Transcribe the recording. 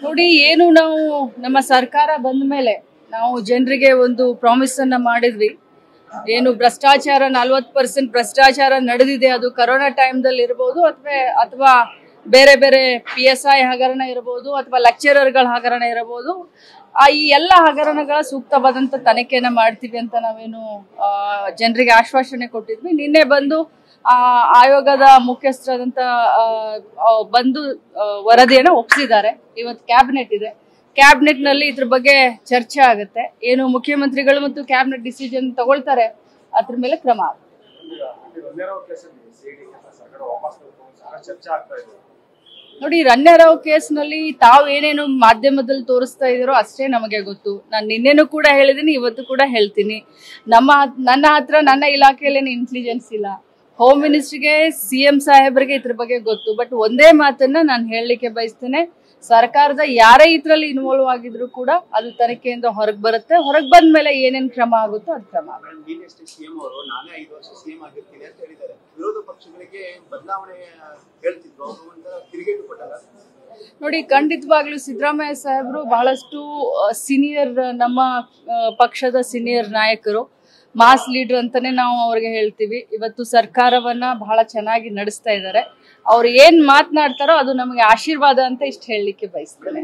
ನೋಡಿ, ಏನು ನಾವು ನಮ್ಮ ಸರ್ಕಾರ ಬಂದ ಮೇಲೆ ನಾವು ಜನರಿಗೆ ಒಂದು ಪ್ರಾಮಿಸ್ ಅನ್ನ ಮಾಡಿದ್ವಿ. ಏನು ಭ್ರಷ್ಟಾಚಾರ 40% ಭ್ರಷ್ಟಾಚಾರ ನಡೆದಿದೆ, ಅದು ಕರೋನಾ ಟೈಮ್ದಲ್ಲಿ ಇರ್ಬೋದು ಅಥವಾ ಬೇರೆ ಬೇರೆ PSI ಹಗರಣ ಇರಬಹುದು ಅಥವಾ ಲೆಕ್ಚರರ್ಗಳ ಹಗರಣ ಇರಬಹುದು. ಈ ಎಲ್ಲ ಹಗರಣಗಳ ಸೂಕ್ತವಾದಂತ ತನಿಖೆಯನ್ನ ಮಾಡ್ತೀವಿ ಅಂತ ನಾವೇನು ಜನರಿಗೆ ಆಶ್ವಾಸನೆ ಕೊಟ್ಟಿದ್ವಿ. ನಿನ್ನೆ ಬಂದು ಆಯೋಗದ ಮುಖ್ಯಸ್ಥರಾದಂತ ಬಂದು ವರದಿಯನ್ನ ಒಪ್ಪಿಸಿದ್ದಾರೆ. ಇವತ್ತು ಕ್ಯಾಬಿನೆಟ್ ಇದೆ, ಕ್ಯಾಬಿನೆಟ್ ನಲ್ಲಿ ಇದ್ರ ಬಗ್ಗೆ ಚರ್ಚೆ ಆಗುತ್ತೆ. ಏನು ಮುಖ್ಯಮಂತ್ರಿಗಳು ಮತ್ತು ಕ್ಯಾಬಿನೆಟ್ ಡಿಸಿಷನ್ ತಗೊಳ್ತಾರೆ, ಅದ್ರ ಮೇಲೆ ಕ್ರಮ ಆಗುತ್ತೆ. ನೋಡಿ, ರಣ್ಯರಾವ್ ಕೇಸ್ನಲ್ಲಿ ತಾವು ಏನೇನು ಮಾಧ್ಯಮದಲ್ಲಿ ತೋರಿಸ್ತಾ ಇದ್ದೀರೋ ಅಷ್ಟೇ ನಮಗೆ ಗೊತ್ತು. ನಾನು ನಿನ್ನೆನೂ ಕೂಡ ಹೇಳಿದ್ದೀನಿ, ಇವತ್ತು ಕೂಡ ಹೇಳ್ತೀನಿ. ನನ್ನ ಹತ್ರ ನನ್ನ ಇಲಾಖೆಯಲ್ಲಿ ಇಂಟೆಲಿಜೆನ್ಸ್ ಇಲ್ಲ. ಹೋಮ್ ಮಿನಿಸ್ಟ್ರಿಗೆ CM ಸಾಹೇಬರಿಗೆ ಇದ್ರ ಬಗ್ಗೆ ಗೊತ್ತು. ಬಟ್ ಒಂದೇ ಮಾತನ್ನ ನಾನು ಹೇಳಲಿಕ್ಕೆ ಬಯಸ್ತೇನೆ, ಸರ್ಕಾರದ ಯಾರೇ ಇದ್ರಲ್ಲಿ ಇನ್ವಾಲ್ವ್ ಆಗಿದ್ರು ಕೂಡ ಅದು ತನಿಖೆಯಿಂದ ಹೊರಗೆ ಬರುತ್ತೆ. ಹೊರಗೆ ಬಂದ ಮೇಲೆ ಏನೇನು ಕ್ರಮ ಆಗುತ್ತೋ ಅದು ಕ್ರಮ ಆಗುತ್ತೆ. ನೋಡಿ, ಖಂಡಿತವಾಗ್ಲೂ ಸಿದ್ದರಾಮಯ್ಯ ಸಾಹೇಬರು ಬಹಳಷ್ಟು ಸೀನಿಯರ್, ನಮ್ಮ ಪಕ್ಷದ ಸೀನಿಯರ್ ನಾಯಕರು, ಮಾಸ್ ಲೀಡರ್ ಅಂತಾನೆ ನಾವು ಅವ್ರಿಗೆ ಹೇಳ್ತೀವಿ. ಇವತ್ತು ಸರ್ಕಾರವನ್ನ ಬಹಳ ಚೆನ್ನಾಗಿ ನಡೆಸ್ತಾ ಇದ್ದಾರೆ. ಅವ್ರು ಏನ್ ಮಾತನಾಡ್ತಾರೋ ಅದು ನಮಗೆ ಆಶೀರ್ವಾದ ಅಂತ ಇಷ್ಟು ಹೇಳಲಿಕ್ಕೆ ಬಯಸ್ತೇನೆ.